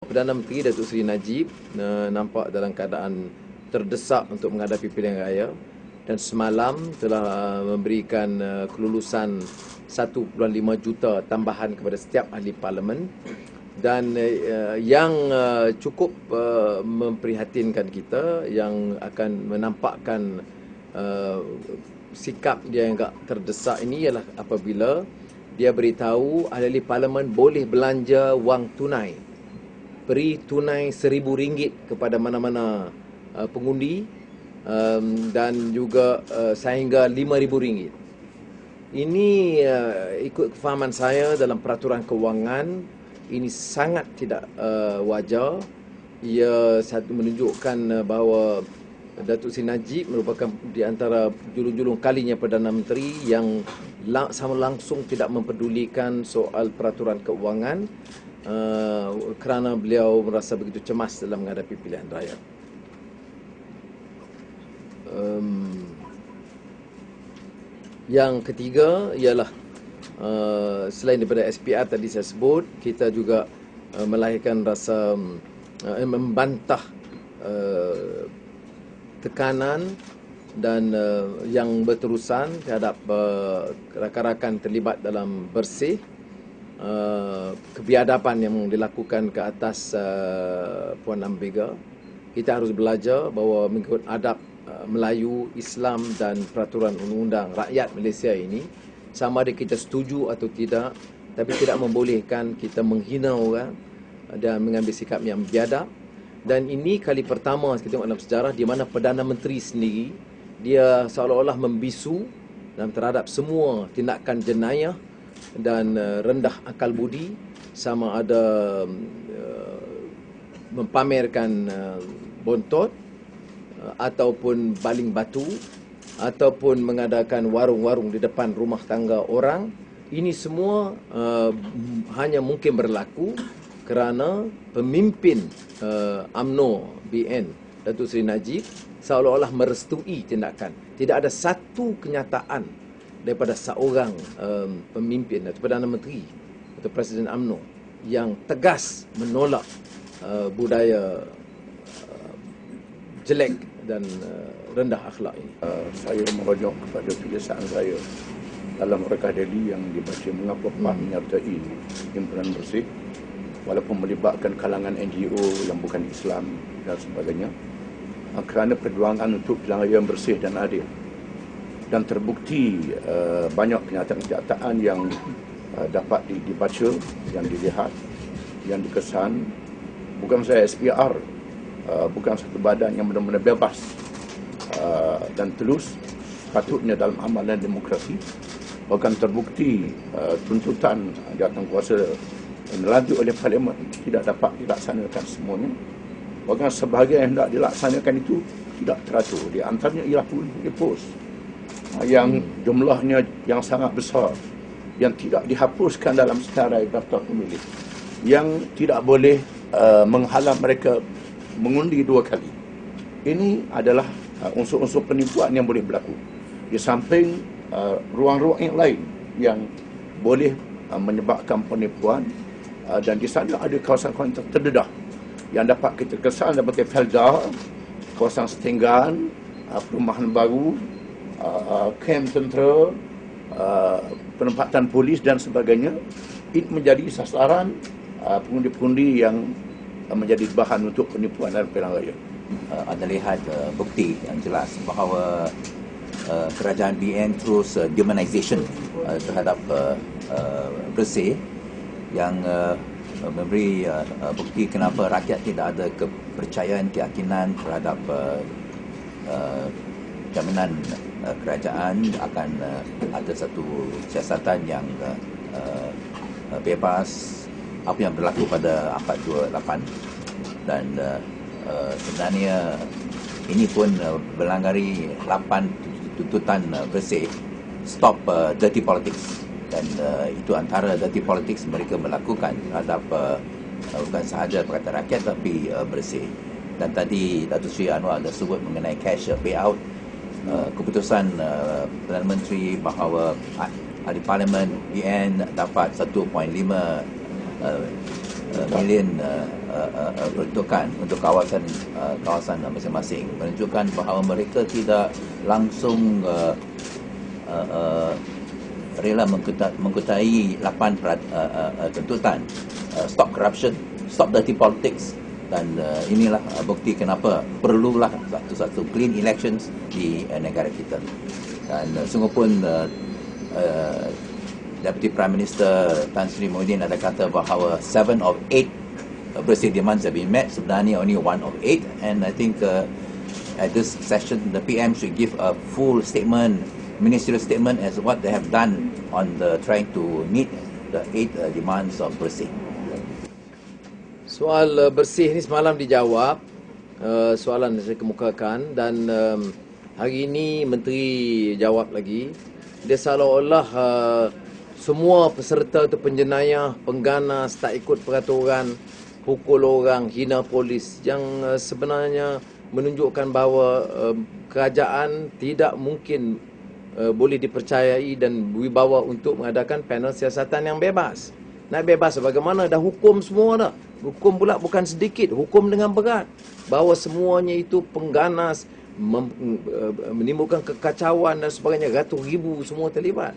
Perdana Menteri Datuk Seri Najib nampak dalam keadaan terdesak untuk menghadapi pilihan raya dan semalam telah memberikan kelulusan 1.5 juta tambahan kepada setiap ahli parlimen dan yang cukup memprihatinkan kita, yang akan menampakkan sikap dia yang agak terdesak ini ialah apabila dia beritahu ahli parlimen boleh belanja wang tunai, beri tunai RM1,000 kepada mana-mana pengundi dan juga sehingga RM5,000. Ini ikut kefahaman saya dalam peraturan kewangan, ini sangat tidak wajar. Ia menunjukkan bahawa Datuk Seri Najib merupakan di antara julung-julung kalinya Perdana Menteri yang sama langsung tidak mempedulikan soal peraturan keuangan kerana beliau merasa begitu cemas dalam menghadapi pilihan raya. Yang ketiga ialah selain daripada SPR tadi saya sebut, kita juga melahirkan rasa membantah tekanan dan yang berterusan terhadap rakan-rakan terlibat dalam bersih, kebiadaban yang dilakukan ke atas Puan Ambega. Kita harus belajar bahawa mengikut adab Melayu, Islam dan peraturan undang-undang rakyat Malaysia ini, sama ada kita setuju atau tidak, tapi tidak membolehkan kita menghina orang dan mengambil sikap yang biadab. Dan ini kali pertama kita tengok dalam sejarah di mana Perdana Menteri sendiri dia seolah-olah membisu dan terhadap semua tindakan jenayah dan rendah akal budi, sama ada mempamerkan bontot ataupun baling batu ataupun mengadakan warung-warung di depan rumah tangga orang. Ini semua hanya mungkin berlaku kerana pemimpin UMNO BN Datuk Seri Najib seolah-olah merestui tindakan. Tidak ada satu kenyataan daripada seorang pemimpin atau Perdana Menteri atau Presiden UMNO yang tegas menolak budaya jelek dan rendah akhlak ini. Saya merujuk kepada tulisan saya dalam Rekah Deli yang dibaca mengapa PAN menyertai himpunan bersih walaupun melibatkan kalangan NGO yang bukan Islam dan sebagainya, kerana perjuangan untuk pilihan raya yang bersih dan adil. Dan terbukti banyak kenyataan-kenyataan yang dapat dibaca, yang dilihat, yang dikesan. Bukan saya SPR, bukan satu badan yang benar-benar bebas dan telus patutnya dalam amalan demokrasi. Bahkan terbukti tuntutan jawatankuasa yang dilantik oleh Parlimen tidak dapat dilaksanakan semuanya. Bahkan sebahagian yang hendak dilaksanakan itu tidak teratur. Di antaranya ialah pos yang jumlahnya yang sangat besar, yang tidak dihapuskan dalam senarai daftar pemilih, yang tidak boleh menghalang mereka mengundi 2 kali. Ini adalah unsur-unsur penipuan yang boleh berlaku. Di samping ruang-ruang yang lain yang boleh menyebabkan penipuan, dan di sana ada kawasan-kawasan terdedah yang dapat kita kesan seperti Felda, kawasan Setinggan, perumahan baru, kem tentera, penempatan polis dan sebagainya. Ini menjadi sasaran pengundi-pengundi yang menjadi bahan untuk penipuan dalam pilihan raya. Anda lihat bukti yang jelas bahawa kerajaan BN terus demonization terhadap bersih, yang memberi bukti kenapa rakyat tidak ada kepercayaan, keyakinan terhadap jaminan kerajaan akan ada satu siasatan yang bebas, apa yang berlaku pada 428. Dan sebenarnya ini pun melanggar 8 tuntutan bersih, stop dirty politics. Dan itu antara dirty politics mereka melakukan terhadap bukan sahaja perkataan rakyat tapi bersih. Dan tadi Datuk Seri Anwar ada sebut mengenai cash payout. Keputusan Perdana Menteri bahawa ahli parlimen BN dapat 1.5 million peruntukan untuk kawasan masing-masing, menunjukkan bahawa mereka tidak langsung rela mengikuti 8 tuntutan, stop corruption, stop dirty politics, dan inilah bukti kenapa perlulah satu clean elections di negara kita. Dan sungguh pun Deputy Prime Minister Tan Sri Muhyiddin ada kata bahawa 7 of 8 bersih demands have been met. Sebenarnya only 1 of 8, and I think at this session the PM should give a full statement, ministerial statement, as what they have done on trying to meet the 8 demands of bersih. Soal bersih ni semalam dijawab, soalan yang saya kemukakan, dan hari ini Menteri jawab lagi. Dia seolah-olah semua peserta tu penjenayah, pengganas, tak ikut peraturan, pukul orang, hina polis, yang sebenarnya menunjukkan bahawa kerajaan tidak mungkin boleh dipercayai dan wibawa untuk mengadakan panel siasatan yang bebas. Nak bebas bagaimana? Dah hukum semua dah. Hukum pula bukan sedikit, hukum dengan berat. Bahawa semuanya itu pengganas, menimbulkan kekacauan dan sebagainya, ratus ribu semua terlibat.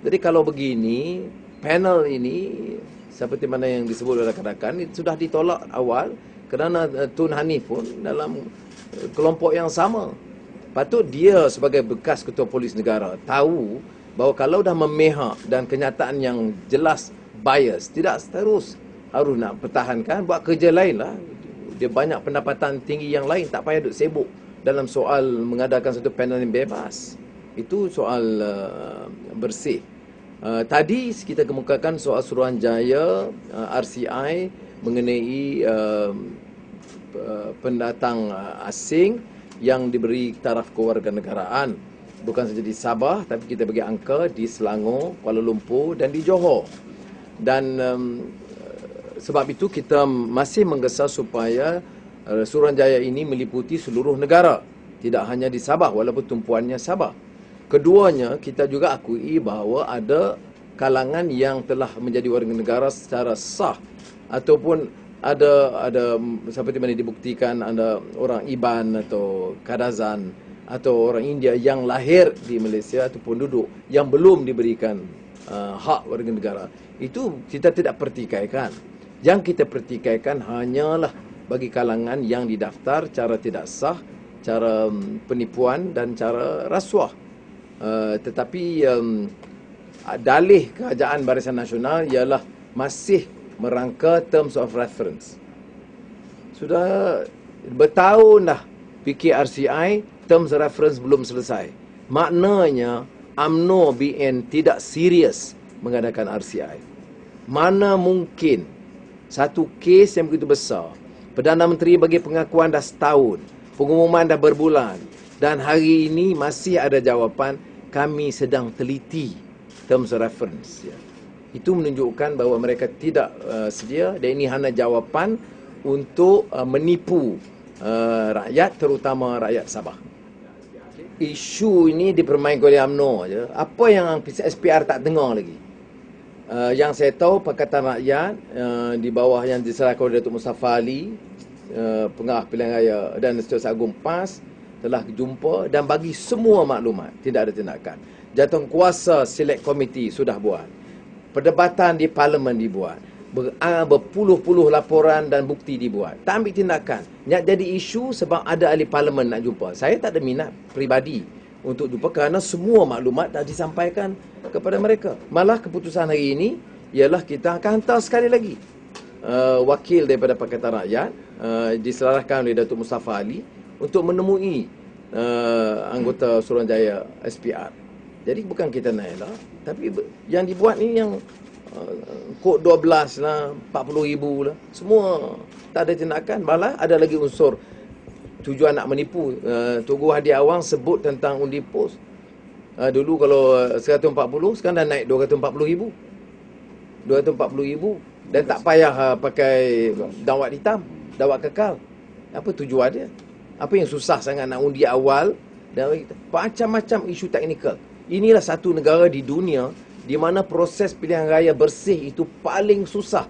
Jadi kalau begini, panel ini seperti mana yang disebut oleh rakan-rakan, sudah ditolak awal kerana Tun Hanif pun dalam kelompok yang sama. Patut dia sebagai bekas ketua polis negara tahu bahawa kalau dah memihak dan kenyataan yang jelas bias, tidak terus harus nak pertahankan, buat kerja lain lah. Dia banyak pendapatan tinggi yang lain, tak payah duk sibuk dalam soal mengadakan satu panel yang bebas. Itu soal bersih. Tadi kita kemukakan soal Suruhanjaya, RCI mengenai pendatang asing yang diberi taraf kewarganegaraan. Bukan saja di Sabah, tapi kita bagi angka di Selangor, Kuala Lumpur dan di Johor. Dan sebab itu kita masih menggesa supaya Suruhanjaya ini meliputi seluruh negara, tidak hanya di Sabah walaupun tumpuannya Sabah. Keduanya, kita juga akui bahawa ada kalangan yang telah menjadi warga negara secara sah, ataupun ada seperti mana dibuktikan ada orang Iban atau Kadazan atau orang India yang lahir di Malaysia ataupun duduk yang belum diberikan hak warga negara. Itu kita tidak pertikaikan. Yang kita pertikaikan hanyalah bagi kalangan yang didaftar cara tidak sah, cara penipuan dan cara rasuah. Tetapi dalih kerajaan Barisan Nasional ialah masih merangka terms of reference. Sudah bertahun dah fikir RCI, terms of reference belum selesai. Maknanya UMNO BN tidak serius mengadakan RCI. Mana mungkin satu kes yang begitu besar, Perdana Menteri bagi pengakuan dah setahun, pengumuman dah berbulan, dan hari ini masih ada jawapan, kami sedang teliti terms of reference. Ya. Itu menunjukkan bahawa mereka tidak sedia, dan ini hanya jawapan untuk menipu rakyat, terutama rakyat Sabah. Isu ini dipermainkan oleh UMNO je. Apa yang SPR tak dengar lagi? Yang saya tahu, Pakatan Rakyat di bawah yang diserahkan oleh Datuk Mustafa Ali, Pengarah Pilihan Raya dan Setiausaha Agung PAS, telah jumpa dan bagi semua maklumat, tidak ada tindakan. Jatuh kuasa Select Committee sudah buat. Perdebatan di Parlimen dibuat. Berpuluh-puluh laporan dan bukti dibuat. Tak ambil tindakan. Nak jadi isu sebab ada ahli Parlimen nak jumpa. Saya tak ada minat peribadi untuk jumpa kerana semua maklumat dah disampaikan kepada mereka. Malah keputusan hari ini ialah kita akan hantar sekali lagi wakil daripada Pakatan Rakyat diserahkan oleh Datuk Mustafa Ali untuk menemui anggota Suruhanjaya SPR. Jadi bukan kita naik lah, tapi yang dibuat ni yang kod 12 lah, 40,000 lah, semua tak ada tindakan. Malah ada lagi unsur tujuan nak menipu. Tugu Hadi Awang sebut tentang undi pos. Dulu kalau 140, sekarang dah naik 240,000. 240,000 dan tak payah pakai dawat hitam, dawat kekal. Apa tujuan dia? Apa yang susah sangat nak undi awal? Dan macam-macam isu teknikal. Inilah satu negara di dunia di mana proses pilihan raya bersih itu paling susah.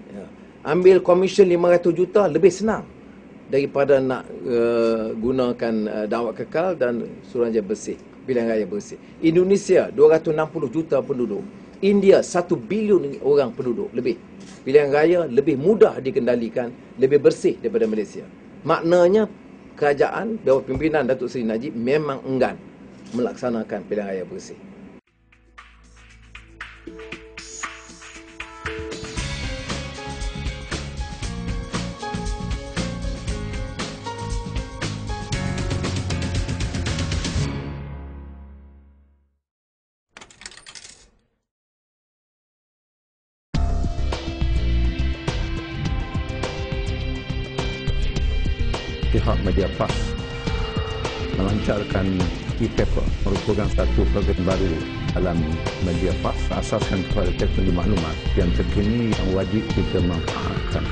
Ya. Ambil komisen 500 juta lebih senang daripada nak gunakan dakwah kekal dan Suruhanjaya bersih, pilihan raya bersih. Indonesia 260 juta penduduk. India 1 bilion orang penduduk lebih. Pilihan raya lebih mudah dikendalikan, lebih bersih daripada Malaysia. Maknanya kerajaan bawah pimpinan Datuk Seri Najib memang enggan melaksanakan pilihan raya bersih. Pihak Media Pas melancarkan e-paper, merupakan satu program baru dalam Media Pas asaskan kepada teknologi maklumat yang terkini yang wajib kita manfaatkan.